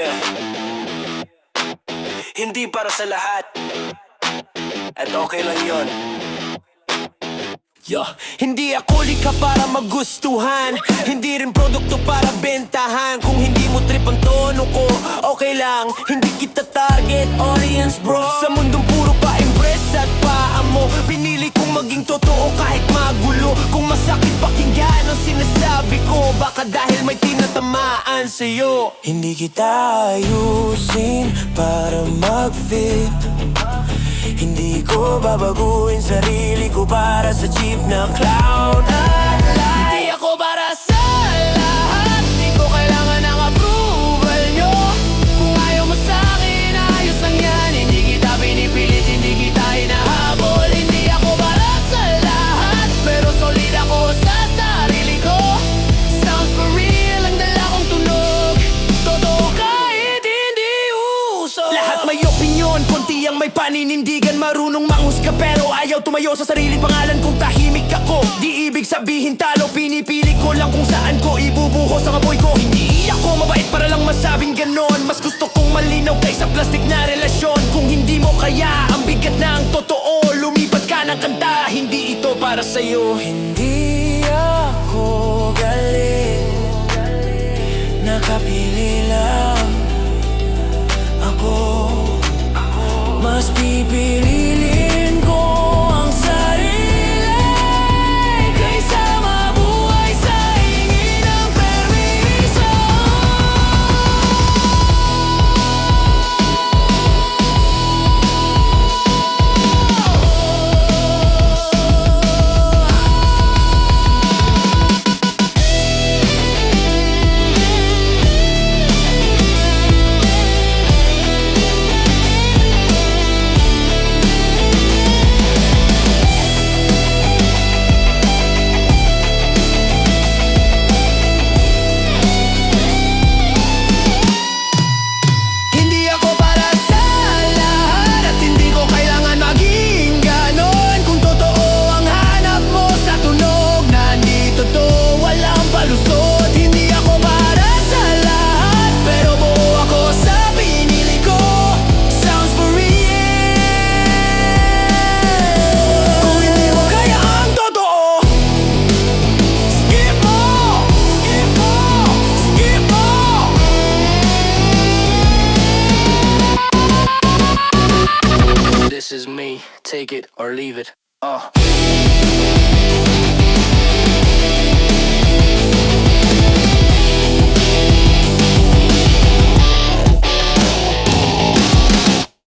Yeah. Hindi para sa lahat, at okay lang yon. Hindi ako likha para magustuhan, hindi rin produkto para bentahan. Kung hindi mo trip ang tono ko, okay lang, hindi kita target audience, bro. Sa mundong puro pa-impress at paamo, pinili kong maging totoo kahit magulo. Kung masakit pakinggan ang sinasabi ko, baka dahil may tinatamaan sa'yo. Hindi kita ayusin para mag-fit, hindi ko babaguhin sarili ko para sa cheap na cloud at light. Hindi ako para sa lahat, hindi ko kailangan ng approval nyo. Kung ayaw mo sa'kin, ayos lang yan. Hindi kita pinipilit, hindi kita hinahabol. Hindi ako para sa lahat, pero solid ako sa sarili ko. Sounds for real, ang dala kong tunog, totoo kahit hindi uso. Lahat may opinyon, konti ang may paninindigan. Marunong manghusga pero ayaw tumayo sa sariling pangalan. Kung tahimik ako, di ibig sabihin talo. Pinipili ko lang kung saan ko ibubuhos ang apoy ko. Hindi ako mabait para lang masabing ganon. Mas gusto kong malinaw kaysa plastic na relasyon. Kung hindi mo kaya ang bigat ng totoo, lumipat ka ng kanta, hindi ito para sa'yo. Hindi ako galing, nakapili lang ako. Mas pipiliin ko ang sarili kaysa mabuhay sa hingi ng permiso. This is me, take it or leave it.